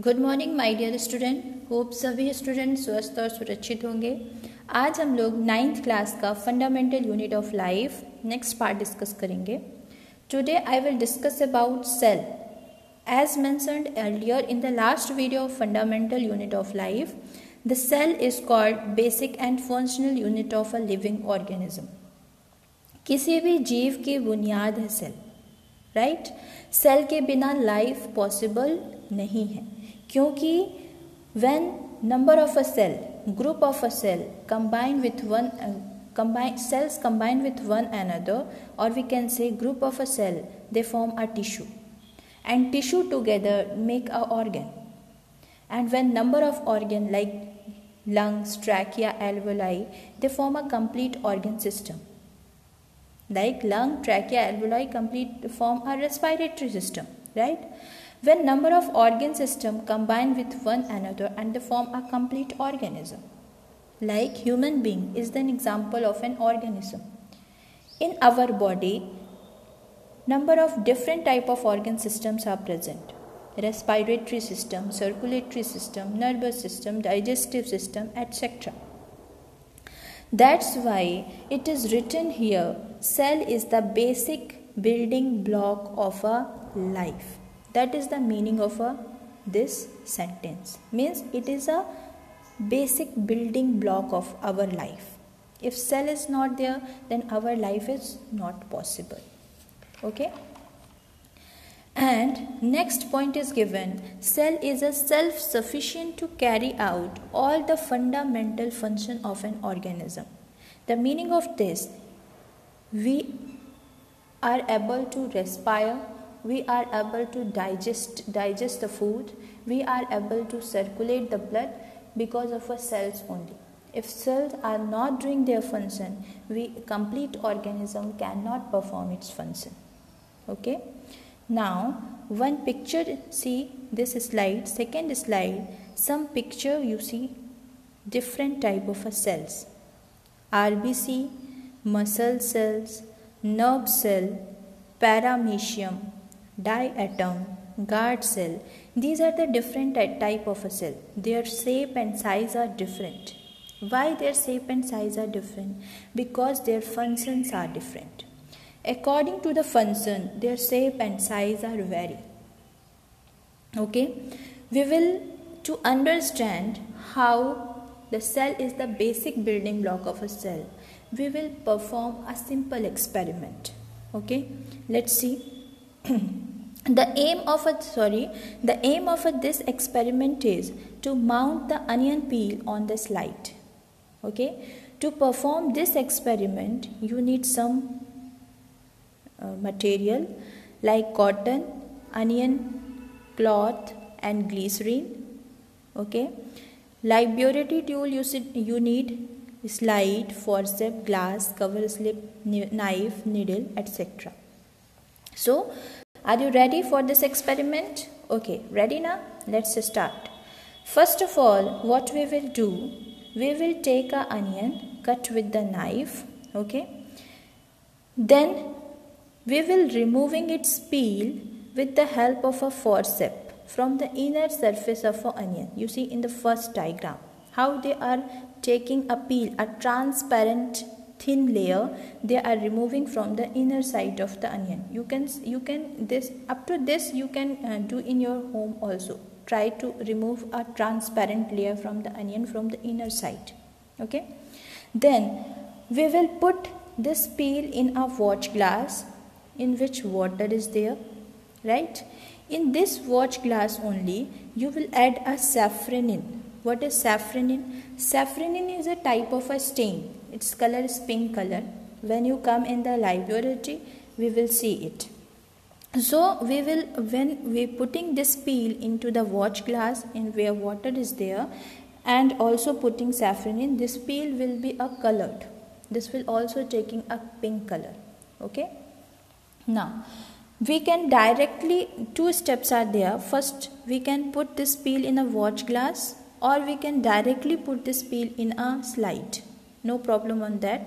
Good morning my dear student. Hope सभी student स्वस्थ और सुरक्षित होंगे। आज हम लोग 9th क्लास का fundamental unit of life next part discuss करेंगे। Today I will discuss about cell. As mentioned earlier in the last video of fundamental unit of life, the cell is called basic and functional unit of a living organism. किसी भी जीव की बुनियाद है cell, right. Cell के बिना life possible नहीं है, क्योंकि when number of a cell, group of a cell combine with cells combine with one another, or we can say group of a cell, they form a tissue, and tissue together make a organ. And when number of organ like lungs, trachea, alveoli, they form a complete organ system. Like lung, trachea, alveoli complete form a respiratory system, right? When number of organ system combine with one another and they form a complete organism. Like human being is an example of an organism. In our body, number of different type of organ systems are present. Respiratory system, circulatory system, nervous system, digestive system, etc. That's why it is written here, cell is the basic building block of a life. That is the meaning of this sentence. Means it is a basic building block of our life. If cell is not there, then our life is not possible. Okay. And next point is given, cell is a self-sufficient to carry out all the fundamental function of an organism. The meaning of this, we are able to respire, we are able to digest the food, we are able to circulate the blood because of our cells only. If cells are not doing their function, complete organism cannot perform its function. Okay. Now one picture, see this slide, second slide, some picture you see different type of cells. RBC, muscle cells, nerve cell, paramecium, diatom, guard cell. These are the different type of a cell. Their shape and size are different. Why their shape and size are different? Because their functions are different. According to the function, their shape and size are vary. Okay, we will to understand how the cell is the basic building block of a cell, we will perform a simple experiment. Okay, let's see. The aim of this experiment is to mount the onion peel on the slide. Okay, to perform this experiment you need some material like cotton, onion, cloth and glycerine. Okay, laboratory tool you need slide, forceps, glass, cover slip, knife, needle, etc. So are you ready for this experiment? Okay, ready now? Let's start. First of all, what we will do, we will take an onion, cut with the knife. Okay, then we will removing its peel with the help of a forceps from the inner surface of an onion. You see in the first diagram how they are taking a peel, a transparent thin layer they are removing from the inner side of the onion. You can this up to this you can do in your home also. Try to remove a transparent layer from the onion from the inner side. Okay, then we will put this peel in a watch glass in which water is there, right. In this watch glass only you will add a safranin. What is safranin? Safranin is a type of a stain. Its color is pink color. When you come in the laboratory, we will see it. So we will, when we putting this peel into the watch glass in where water is there, and also putting safranin, this peel will be a colored. This will also taking a pink color. Okay. Now we can directly, two steps are there. First we can put this peel in a watch glass, or we can directly put this peel in a slide. No problem on that.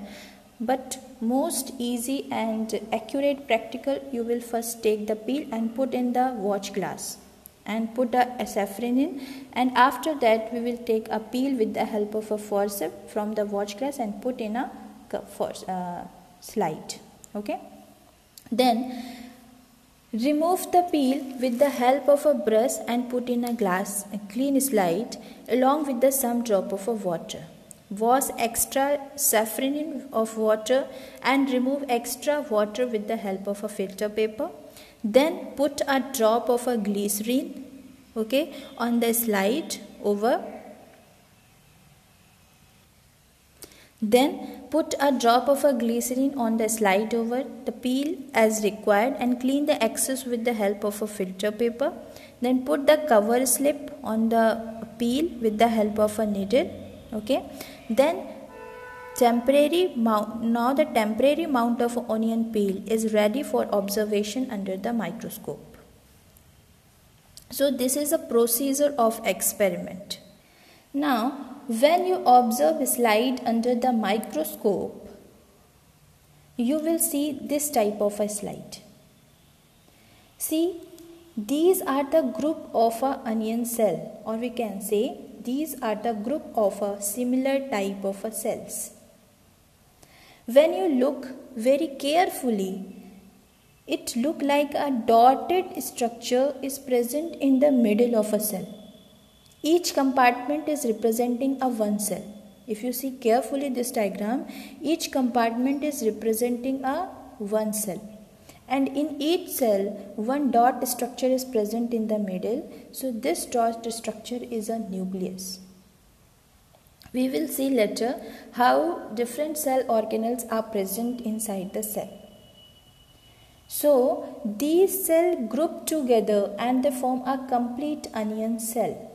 But most easy and accurate practical, you will first take the peel and put in the watch glass, and put a saffron in, and after that we will take a peel with the help of a forceps from the watch glass and put in a slide. Okay, then remove the peel with the help of a brush and put in a clean slide along with the some drop of a water. Wash extra saffron of water and remove extra water with the help of a filter paper. Then put a drop of a glycerine, okay, on the slide over. Then put a drop of a glycerine on the slide over the peel as required and clean the excess with the help of a filter paper. Then put the cover slip on the peel with the help of a needle. Okay. Then now the temporary mount of onion peel is ready for observation under the microscope. So this is a procedure of experiment. Now when you observe a slide under the microscope, you will see this type of a slide. See, these are the group of a onion cell, or we can say these are the group of a similar type of a cells. When you look very carefully, it look like a dotted structure is present in the middle of a cell. Each compartment is representing a one cell. If you see carefully this diagram, each compartment is representing a one cell. And in each cell, one dot structure is present in the middle. So this dot structure is a nucleus. We will see later how different cell organelles are present inside the cell. So these cells group together and they form a complete onion cell.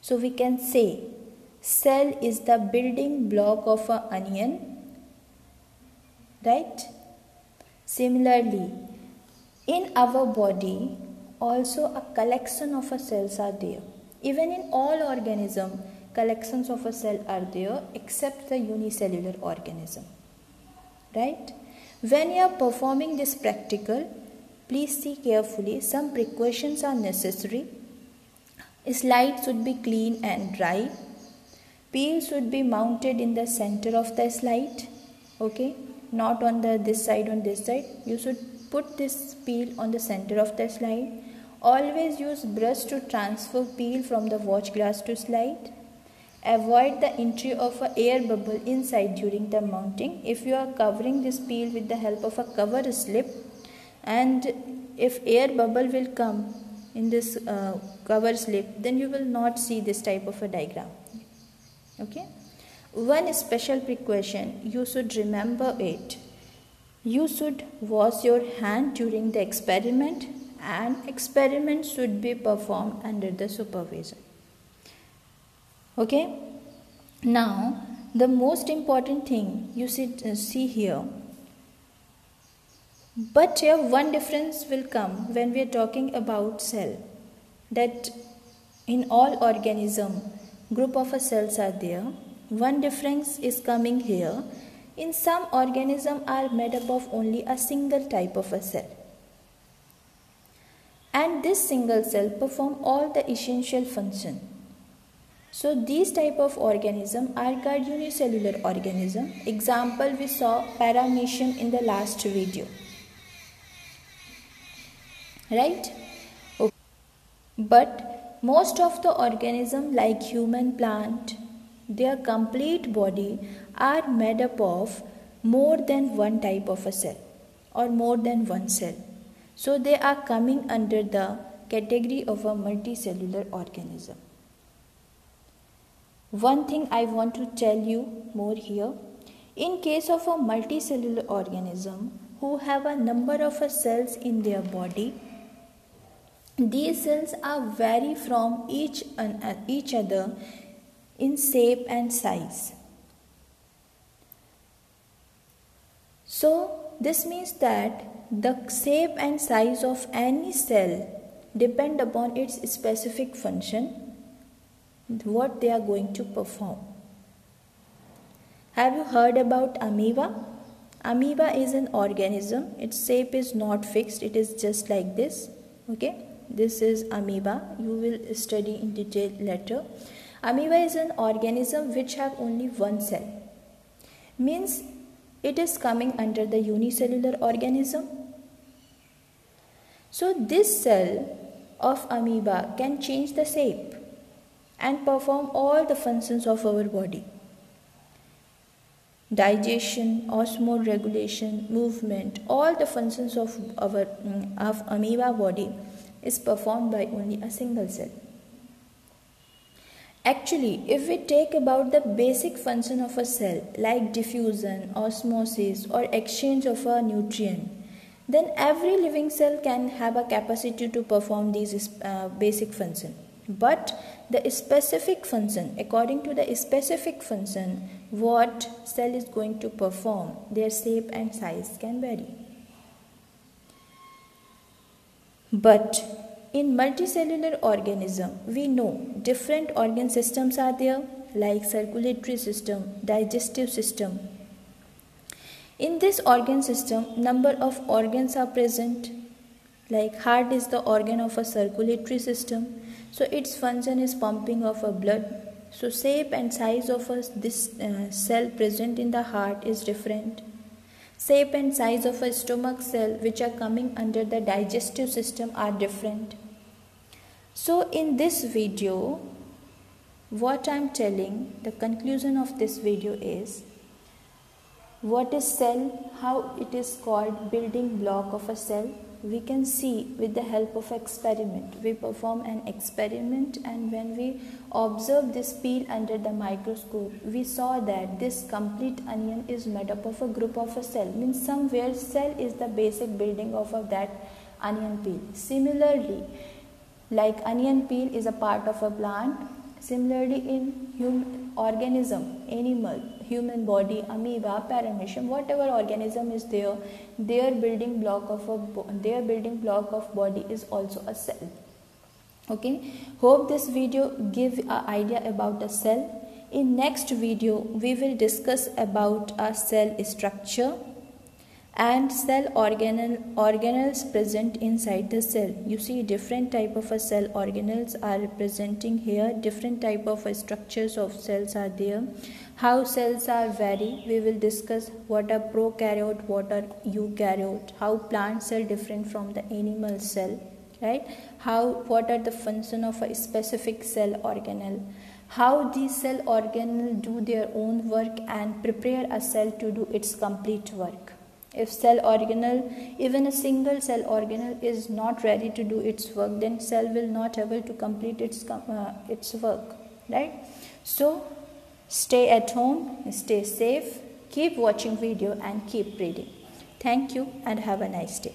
So we can say cell is the building block of an onion, right? Similarly, in our body also a collection of cells are there. Even in all organisms, collections of a cell are there except the unicellular organism, right? When you are performing this practical, please see carefully. Some precautions are necessary. Slide should be clean and dry. Peel should be mounted in the center of the slide, okay, not on this side, on this side. You should put this peel on the center of the slide. Always use brush to transfer peel from the watch glass to slide. Avoid the entry of an air bubble inside during the mounting. If you are covering this peel with the help of a cover slip, and if air bubble will come in this cover slip, then you will not see this type of a diagram. Okay. One special precaution, you should remember it. You should wash your hand during the experiment, and experiment should be performed under the supervision. Okay. Now the most important thing you should see here. But here one difference will come when we are talking about cell, that in all organism group of cells are there. One difference is coming here. In some organisms are made up of only a single type of a cell, and this single cell perform all the essential function. So these type of organism are called unicellular organism. Example we saw Paramecium in the last video. Right? Okay. But most of the organism like human, plant, their complete body are made up of more than one type of a cell or more than one cell. So they are coming under the category of a multicellular organism. One thing I want to tell you more here. In case of a multicellular organism who have a number of cells in their body, these cells are vary from each other in shape and size. So this means that the shape and size of any cell depend upon its specific function, what they are going to perform. Have you heard about amoeba? Amoeba is an organism. Its shape is not fixed. It is just like this. Okay. This is amoeba. You will study in detail later. Amoeba is an organism which have only one cell. Means it is coming under the unicellular organism. So this cell of amoeba can change the shape and perform all the functions of our body. Digestion, osmoregulation, movement, all the functions of amoeba body is performed by only a single cell. Actually, if we take about the basic function of a cell like diffusion, osmosis or exchange of a nutrient, then every living cell can have a capacity to perform these basic function. But the specific function, according to the specific function, what cell is going to perform, their shape and size can vary. But in multicellular organism, we know different organ systems are there, like circulatory system, digestive system. In this organ system, number of organs are present. Like heart is the organ of a circulatory system, so its function is pumping of a blood. So shape and size of this cell present in the heart is different. Shape and size of a stomach cell which are coming under the digestive system are different. So in this video, what I am telling, the conclusion of this video is, what is cell, how it is called building block of a cell. We can see with the help of experiment. We perform an experiment, and when we observe this peel under the microscope, we saw that this complete onion is made up of a group of a cell. Means somewhere cell is the basic building of that onion peel. Similarly, like onion peel is a part of a plant. Similarly, in human organism, animal, human body, amoeba, paramecium, whatever organism is there, their building block of body is also a cell. Okay, hope this video give an idea about a cell. In next video, we will discuss about a cell structure and cell organelles present inside the cell. You see different type of a cell organelles are representing here, different type of structures of cells are there. How cells are vary, we will discuss what are prokaryote, what are eukaryote, how plant cell different from the animal cell, right? What are the function of a specific cell organelle, how these cell organelle do their own work and prepare a cell to do its complete work. If cell organelle, even a single cell organelle is not ready to do its work, then cell will not able to complete its work, right? So stay at home, stay safe, keep watching video and keep reading. Thank you and have a nice day.